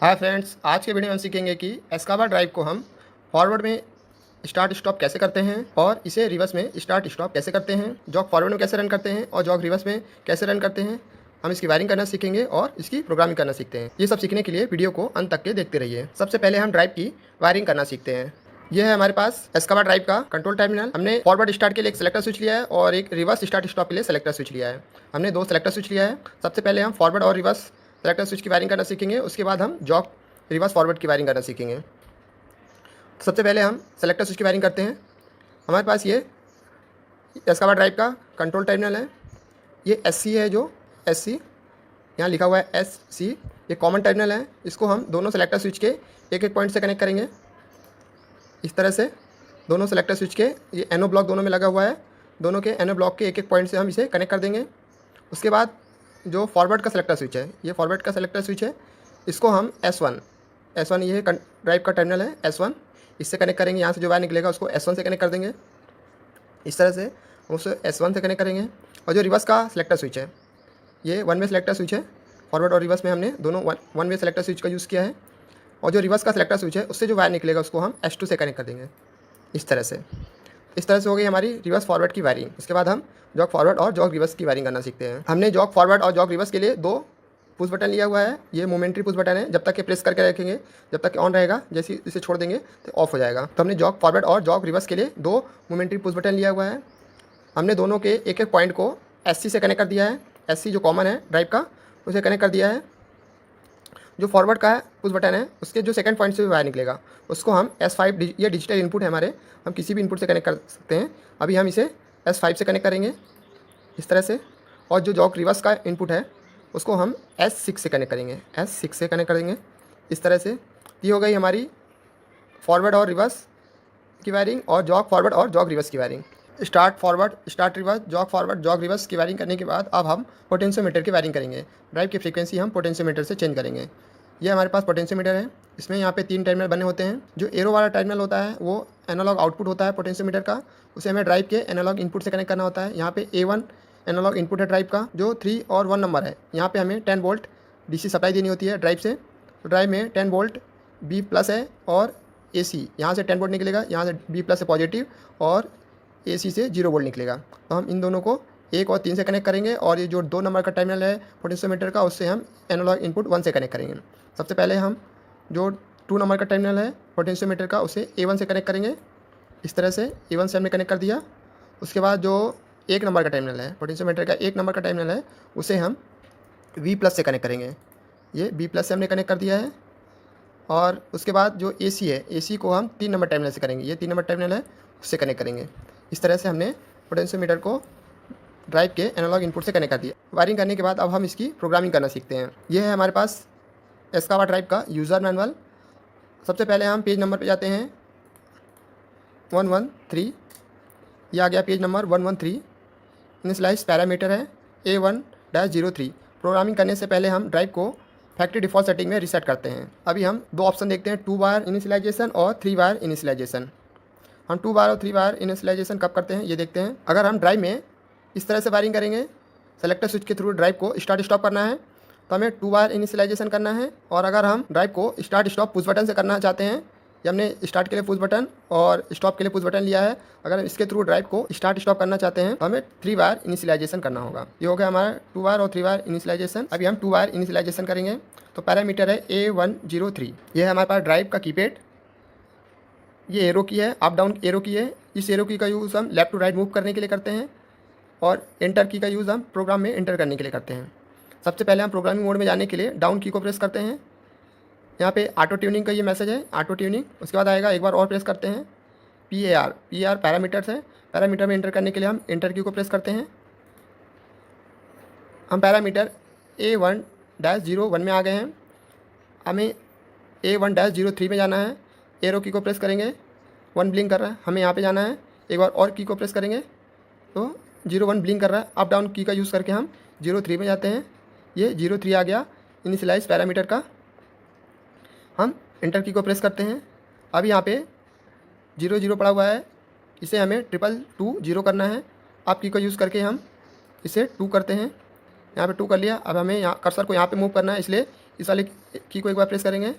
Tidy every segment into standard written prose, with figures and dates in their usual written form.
Hi friends, आज के video में हम सीखेंगे कि एस्काबा ड्राइव को हम फॉरवर्ड में स्टार्ट स्टॉप कैसे करते हैं और इसे रिवर्स में स्टार्ट स्टॉप कैसे करते हैं, जॉक फॉरवर्ड में कैसे रन करते हैं और जॉक रिवर्स में कैसे रन करते हैं। हम इसकी वायरिंग करना सीखेंगे और इसकी प्रोग्रामिंग करना सीखते हैं। ये सब सीखने के लिए वीडियो को अंत तक के देखते रहिए। सबसे पहले हम ड्राइव की वायरिंग करना सीखते हैं। यह है हमारे पास एस्काबा ड्राइव का कंट्रोल टर्मिनल। हमने फॉरवर्ड स्टार्ट के लिए एक सेलेक्टर स्विच लिया है और एक रिवर्स स्टार्ट स्टॉप के लिए सेलेक्टर स्विच लिया है। हमने दो सेलेक्टर स्विच लिया है। सबसे पहले हम फॉरवर्ड और रिवर्स सेलेक्टर स्विच की वायरिंग करना सीखेंगे, उसके बाद हम जॉक रिवर्स फॉरवर्ड की वायरिंग करना सीखेंगे। सबसे पहले हम सेलेक्टर स्विच की वायरिंग करते हैं। हमारे पास ये एस्काबा ड्राइव का कंट्रोल टर्मिनल है। ये SC है, जो SC यहाँ लिखा हुआ है SC, ये कॉमन टर्मिनल है। इसको हम दोनों सेलेक्टर स्विच के एक एक पॉइंट से कनेक्ट करेंगे। इस तरह से दोनों सेलेक्टर स्विच के ये NO ब्लॉक दोनों में लगा हुआ है, दोनों के NO ब्लॉक के एक एक पॉइंट से हम इसे कनेक्ट कर देंगे। उसके बाद जो फॉरवर्ड का सेलेक्टर स्विच है, ये फॉरवर्ड का सेलेक्टर स्विच है, इसको हम S1 ये ड्राइव का टर्मिनल है S1, इससे कनेक्ट करेंगे। यहाँ से जो वायर निकलेगा उसको S1 से कनेक्ट कर देंगे। इस तरह से हम उसे S1 से कनेक्ट करेंगे। और जो रिवर्स का सेलेक्टर स्विच है, ये वन वे सेलेक्टर स्विच है। फॉरवर्ड और रिवर्स में हमने दोनों वन वे सेलेक्टर स्विच का यूज़ किया है। और जो रिवर्स का सेलेक्टर स्विच है, उससे जो वायर निकलेगा उसको हम S2 से कनेक्ट कर देंगे। इस तरह से हो गई हमारी रिवर्स फॉरवर्ड की वायरिंग। इसके बाद हम जॉक फॉरवर्ड और जॉक रिवर्स की वायरिंग करना सीखते हैं। हमने जॉक फॉरवर्ड और जॉक रिवर्स के लिए दो पुश बटन लिया हुआ है। ये मोमेंट्री पुश बटन है, जब तक ये प्रेस करके रखेंगे जब तक ऑन रहेगा, जैसे इसे छोड़ देंगे तो ऑफ हो जाएगा। तो हमने जॉक फॉरवर्ड और जॉक रिवर्स के लिए दो मोमेंट्री पुश बटन लिया हुआ है। हमने दोनों के एक एक पॉइंट को SC से कनेक्ट कर दिया है। SC जो कॉमन है ड्राइव का, उसे कनेक्ट कर दिया है। जो फॉरवर्ड का पुश बटन है, उसके जो सेकंड पॉइंट से वायर निकलेगा उसको हम S5, ये डिजिटल इनपुट है हमारे, हम किसी भी इनपुट से कनेक्ट कर सकते हैं। अभी हम इसे S5 से कनेक्ट करेंगे इस तरह से। और जो जॉक रिवर्स का इनपुट है उसको हम S6 से कनेक्ट करेंगे, S6 से कनेक्ट करेंगे इस तरह से। ये हो गई हमारी फॉरवर्ड और रिवर्स की वायरिंग और जॉक फॉरवर्ड और जॉक रिवर्स की wiring. Start forward, start reverse, jog forward, jog reverse की वायरिंग करने के बाद अब हम पोटेंशियोमीटर की वायरिंग करेंगे। ड्राइव की फ्रीक्वेंसी हम पोटेंशियोमीटर से चेंज करेंगे। ये हमारे पास पोटेंशियोमीटर है। इसमें यहाँ पे 3 टर्मिनल बने होते हैं। जो एरो वाला टर्मिनल होता है वो एनालॉग आउटपुट होता है पोटेंशियोमीटर का, उसे हमें ड्राइव के एनालॉग इनपुट से कनेक्ट करना होता है। यहाँ पे A1 एनालॉग इनपुट है ड्राइव का, जो 3 और 1 नंबर है। यहाँ पे हमें 10 वोल्ट DC सप्लाई देनी होती है ड्राइव से। तो ड्राइव में 10 वोल्ट B+ है और AC, यहाँ से 10 वोल्ट निकलेगा, यहाँ से B+ है पॉजिटिव और AC से 0 वोल्ट निकलेगा। तो हम इन दोनों को 1 और 3 से कनेक्ट करेंगे। और ये जो 2 नंबर का टर्मिनल है पोटेंशियोमीटर का, उससे हम एनालॉग इनपुट 1 से कनेक्ट करेंगे। सबसे पहले हम जो 2 नंबर का टर्मिनल है पोटेंशियोमीटर का, उसे A1 से कनेक्ट करेंगे इस तरह से। A1 से हमने कनेक्ट कर दिया। उसके बाद जो 1 नंबर का टर्मिनल है पोटेंशियोमीटर का, 1 नंबर का टर्मिनल है, उसे हम V+ से कनेक्ट करेंगे। ये V+ से हमने कनेक्ट कर दिया है। और उसके बाद जो AC है, AC को हम 3 नंबर टर्मिनल से करेंगे। ये 3 नंबर टर्मिनल है, उससे कनेक्ट करेंगे। इस तरह से हमने पोटेंशियोमीटर को ड्राइव के एनालॉग इनपुट से कनेक्ट कर दिया। वायरिंग करने के बाद अब हम इसकी प्रोग्रामिंग करना सीखते हैं। यह है हमारे पास एस्काबा ड्राइव का यूज़र मैनुअल। सबसे पहले हम पेज नंबर पे जाते हैं 113। ये आ गया पेज नंबर 113। इनिशियलाइज पैरामीटर है A1-03। प्रोग्रामिंग करने से पहले हम ड्राइव को फैक्ट्री डिफ़ॉल्ट सेटिंग में रीसेट करते हैं। अभी हम 2 ऑप्शन देखते हैं, 2 वायर इनिशियलाइजेशन और 3 वायर इनिशियलाइजेशन। हम 2 वायर और 3 वायर इनिशियलाइजेशन कब करते हैं ये देखते हैं। अगर हम ड्राइव में इस तरह से वायरिंग करेंगे, सेलेक्टर स्विच के थ्रू ड्राइव को स्टार्ट स्टॉप करना है तो हमें 2 वायर इनिशियलाइजेशन करना है। और अगर हम ड्राइव को स्टार्ट स्टॉप पुश बटन से करना चाहते हैं, या हमने स्टार्ट के लिए पुश बटन और स्टॉप के लिए पुश बटन लिया है, अगर हम इसके थ्रू ड्राइव को स्टार्ट स्टॉप करना चाहते हैं तो हमें 3 वायर इनिशियलाइजेशन करना होगा। ये हो गया हमारा 2 वायर और 3 वायर इनिशियलाइजेशन। अभी हम 2 वायर इनिशियलाइजेशन करेंगे। तो पैरामीटर है A103। ये है हमारे पास ड्राइव का कीपैड। ये एरो की है, अप डाउन एरो की है। इस एरो की का यूज़ हम लेफ्ट टू राइट मूव करने के लिए करते हैं और एंटर की का यूज़ हम प्रोग्राम में एंटर करने के लिए करते हैं। सबसे पहले हम प्रोग्रामिंग मोड में जाने के लिए डाउन की को प्रेस करते हैं। यहाँ पे ऑटो ट्यूनिंग का ये मैसेज है, ऑटो ट्यूनिंग। उसके बाद आएगा, एक बार और प्रेस करते हैं PAR पैरामीटर्स है। पैरामीटर में एंटर करने के लिए हम एंटर की को प्रेस करते हैं। हम पैरामीटर A1-01 में आ गए हैं। हमें A1-03 में जाना है। एरो की को प्रेस करेंगे, 1 ब्लिंक कर रहा है, हमें यहाँ पे जाना है। एक बार और की को प्रेस करेंगे तो 01 ब्लिंक कर रहा है। अप डाउन की का यूज़ करके हम 03 में जाते हैं। ये 03 आ गया इनिशियलाइज पैरामीटर का। हम एंटर की को प्रेस करते हैं। अब यहाँ पे 00 पड़ा हुआ है, इसे हमें 222 करना है। आप की को यूज़ करके हम इसे 2 करते हैं। यहाँ पे 2 कर लिया। अब हमें यहाँ कर्सर को यहाँ पे मूव करना है, इसलिए इस वाले की को एक बार प्रेस करेंगे,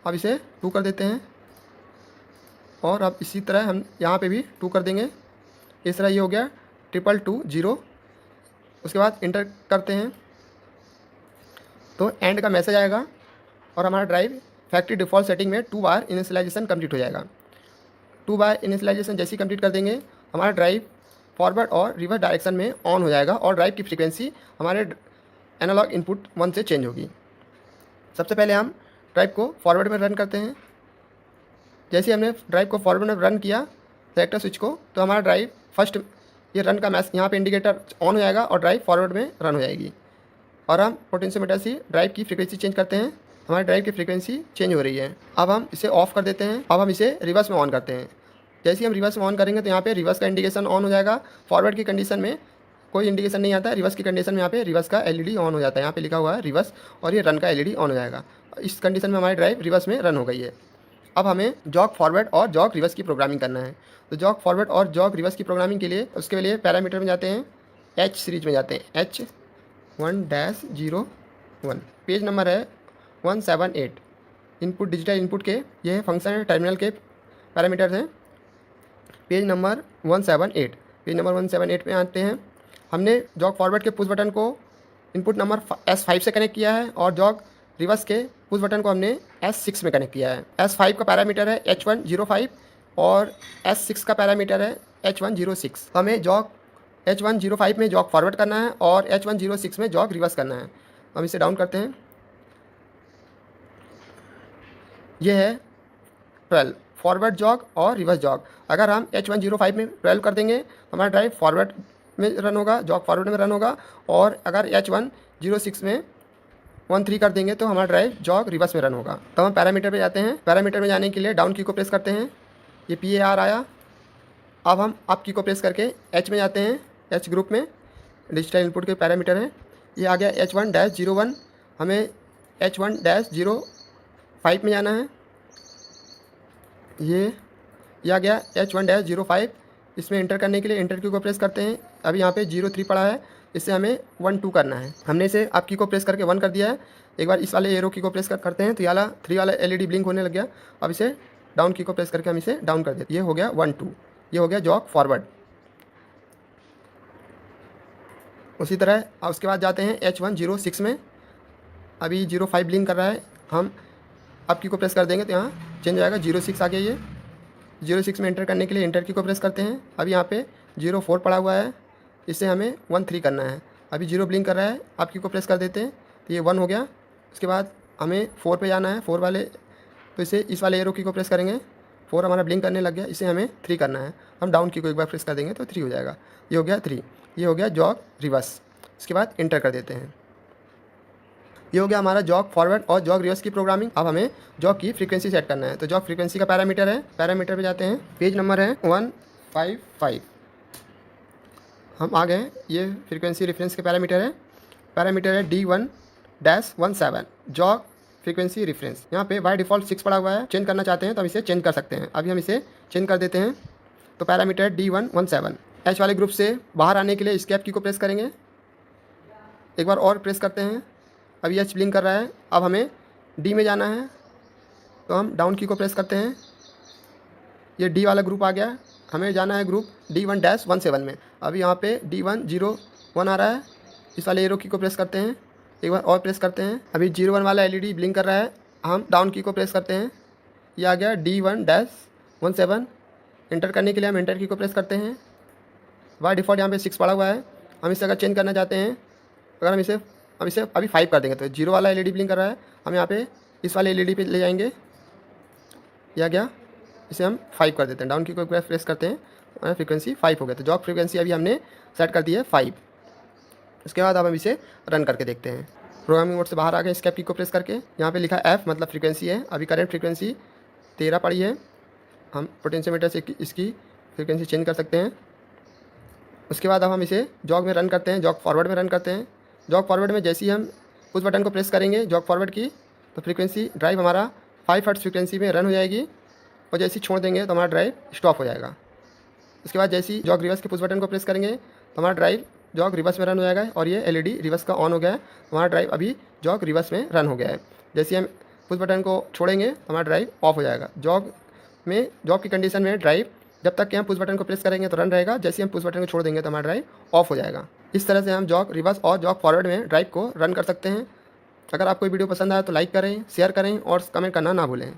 अब इसे 2 कर देते हैं और अब इसी तरह हम यहाँ पे भी 2 कर देंगे। इस तरह ये हो गया 222 उसके बाद इंटर करते हैं तो एंड का मैसेज आएगा और हमारा ड्राइव फैक्ट्री डिफ़ॉल्ट सेटिंग में 2 बार इनिशियलाइजेशन कंप्लीट हो जाएगा। 2 बार इनिशियलाइजेशन जैसे ही कंप्लीट कर देंगे हमारा ड्राइव फॉरवर्ड और रिवर्स डायरेक्शन में ऑन हो जाएगा और ड्राइव की फ्रीक्वेंसी हमारे एनालॉग इनपुट 1 से चेंज होगी। सबसे पहले हम ड्राइव को फॉरवर्ड में रन करते हैं। जैसे हमने ड्राइव को फॉरवर्ड में रन किया सेलेक्टर स्विच को, तो हमारा ड्राइव फर्स्ट ये रन का मैसेज यहाँ पे इंडिकेटर ऑन हो जाएगा और ड्राइव फॉरवर्ड में रन हो जाएगी। और हम पोटेंशियोमीटर से ड्राइव की फ्रीक्वेंसी चेंज करते हैं, हमारे ड्राइव की फ्रीक्वेंसी चेंज हो रही है। अब हम इसे ऑफ कर देते हैं। अब हम इसे रिवर्स में ऑन करते हैं। जैसे ही हम रिवर्स में ऑन करेंगे तो यहाँ पे रिवर्स का इंडिकेशन ऑन हो जाएगा। फॉरवर्ड की कंडीशन में कोई इंडिकेशन नहीं आता है, रिवर्स की कंडीशन में यहाँ पे रिवर्स का एलईडी ऑन हो जाता है। यहाँ पे लिखा हुआ है रिवर्स और ये रन का एलईडी ऑन हो जाएगा। इस कंडीशन में हमारी ड्राइव रिवर्स में रन हो गई है। अब हमें जॉग फॉरवर्ड और जॉग रिवर्स की प्रोग्रामिंग करना है। तो जॉग फॉरवर्ड और जॉग रिवर्स की प्रोग्रामिंग के लिए उसके लिए पैरामीटर में जाते हैं, एच सीरीज में जाते हैं, H1-01 पेज नंबर है 178। इनपुट डिजिटल इनपुट के ये फंक्शन है, टर्मिनल के पैरामीटर्स हैं। पेज नंबर 178 में आते हैं। हमने जॉग फॉरवर्ड के पुश बटन को इनपुट नंबर S5 से कनेक्ट किया है और जॉग रिवर्स के पुश बटन को हमने S6 में कनेक्ट किया है। S5 का पैरामीटर है H105 और S6 का पैरामीटर है H106। हमें जॉग H105 में जॉग फॉरवर्ड करना है और H106 में जॉग रिवर्स करना है। हम इसे डाउन करते हैं। ये है 12 फॉरवर्ड जॉग और रिवर्स जॉग। अगर हम H105 में 12 कर देंगे हमारा ड्राइव फॉरवर्ड में रन होगा, जॉग फॉरवर्ड में रन होगा। और अगर H106 में 13 कर देंगे तो हमारा ड्राइव जॉग रिवर्स में रन होगा। तो हम पैरामीटर पे जाते हैं। पैरामीटर में जाने के लिए डाउन की को प्रेस करते हैं, ये PAR आया। अब हम अप की को प्रेस करके H में जाते हैं, H ग्रुप में डिजिटल इनपुट के पैरामीटर हैं। ये आ गया H1-01। हमें H1-05 में जाना है। ये आ गया H1-05। इसमें इंटर करने के लिए इंटर की को प्रेस करते हैं। अभी यहाँ पे 03 पड़ा है, इससे हमें 12 करना है। हमने इसे अप की को प्रेस करके 1 कर दिया है। एक बार इस वाले एरो की को प्रेस करते हैं तो ये वाला 3 वाला LED ब्लिंक होने लग गया। अब इसे डाउन की को प्रेस करके हम इसे डाउन कर देते हैं। ये हो गया 1-2, ये हो गया जॉग फॉरवर्ड। उसी तरह उसके बाद जाते हैं H106 में। अभी 05 ब्लिंक कर रहा है, हम अप की को प्रेस कर देंगे तो यहाँ चेंज हो जाएगा, 06 आ गया। ये 06 में एंटर करने के लिए इंटर की को प्रेस करते हैं। अभी यहाँ पे 04 पड़ा हुआ है, इससे हमें 13 करना है। अभी 0 ब्लिंक कर रहा है, अप की को प्रेस कर देते हैं तो ये 1 हो गया। उसके बाद हमें 4 पे जाना है, 4 वाले, तो इसे इस वाले एरो की को प्रेस करेंगे, 4 हमारा ब्लिंक करने लग गया, इसे हमें 3 करना है। हम डाउन की को एक बार प्रेस कर देंगे तो 3 हो जाएगा। ये हो गया 3, ये हो गया जॉग रिवर्स। इसके बाद इंटर कर देते हैं। ये हो गया हमारा जॉग फॉरवर्ड और जॉग रिवर्स की प्रोग्रामिंग। अब हमें जॉग की फ्रीक्वेंसी सेट करना है। तो जॉग फ्रीक्वेंसी का पैरामीटर है, पैरामीटर पे जाते हैं, पेज नंबर है 155। हम आ गए, ये फ्रीक्वेंसी रेफरेंस के पैरामीटर है। पैरामीटर है D1-17 जॉग फ्रीक्वेंसी रेफरेंस। यहाँ पे बाय डिफ़ॉल्ट 6 पड़ा हुआ है, चेंज करना चाहते हैं तो हम इसे चेंज कर सकते हैं। अभी हम इसे चेंज कर देते हैं। तो पैरामीटर D1-17। H वाले ग्रुप से बाहर आने के लिए एस्केप की को प्रेस करेंगे, एक बार और प्रेस करते हैं। अभी H ब्लिंक कर रहा है। अब हमें D में जाना है तो हम डाउन की को प्रेस करते हैं, ये D वाला ग्रुप आ गया। हमें जाना है ग्रुप D1-17 में। अभी यहाँ पे D101 आ रहा है, इस वाले एरो की को प्रेस करते हैं, एक बार और प्रेस करते हैं। अभी 01 वाला LED ब्लिंक कर रहा है, हम डाउन की को प्रेस करते हैं, ये आ गया D1-17। इंटर करने के लिए हम इंटर की को प्रेस करते हैं। बाय डिफ़ॉल्ट यहाँ पे 6 पड़ा हुआ है, हम इसे अगर चेंज करना चाहते हैं, अगर हम इसे अभी 5 कर देंगे तो 0 वाला LED ब्लिंक कर रहा है, हम यहाँ पे इस वाले LED पे ले जाएंगे, ये आ गया, इसे हम 5 कर देते हैं। डाउन की को प्रेस करते हैं, फ्रीक्वेंसी 5 हो गया। तो जॉग फ्रीक्वेंसी अभी हमने सेट कर दी है 5। इसके बाद अब हम इसे रन करके देखते हैं। प्रोग्रामिंग मोड से बाहर आ गए, एस्केप की को प्रेस करके, यहाँ पे लिखा F मतलब फ्रीक्वेंसी है। अभी करंट फ्रीक्वेंसी 13 पड़ी है, हम पोटेंशियोमीटर से इसकी फ्रीक्वेंसी चेंज कर सकते हैं। उसके बाद अब हम इसे जॉग में रन करते हैं, जॉग फॉरवर्ड में रन करते हैं। जॉग फॉरवर्ड में जैसे ही हम उस बटन को प्रेस करेंगे जॉग फॉरवर्ड की, तो फ्रीक्वेंसी ड्राइव हमारा 5 हर्ट्ज फ्रीक्वेंसी में रन हो जाएगी और जैसे ही छोड़ देंगे तो हमारा ड्राइव स्टॉप हो जाएगा। इसके बाद जैसे ही जॉग रिवर्स के पुश बटन को प्रेस करेंगे तो हमारा ड्राइव जॉक रिवर्स में रन हो जाएगा और ये एलईडी रिवर्स का ऑन हो गया है। हमारा ड्राइव अभी जॉक रिवर्स में रन हो गया है। जैसे हम पुश बटन को छोड़ेंगे हमारा ड्राइव ऑफ हो जाएगा। जॉक की कंडीशन में ड्राइव जब तक कि हम पुश बटन को प्रेस करेंगे तो रन रहेगा, जैसे हम पुश बटन को छोड़ देंगे तो हमारा ड्राइव ऑफ हो जाएगा। इस तरह से हम जॉक रिवर्स और जॉक फॉरवर्ड में ड्राइव को रन कर सकते हैं। अगर आपको वीडियो पसंद आया तो लाइक करें, शेयर करें और कमेंट करना ना भूलें।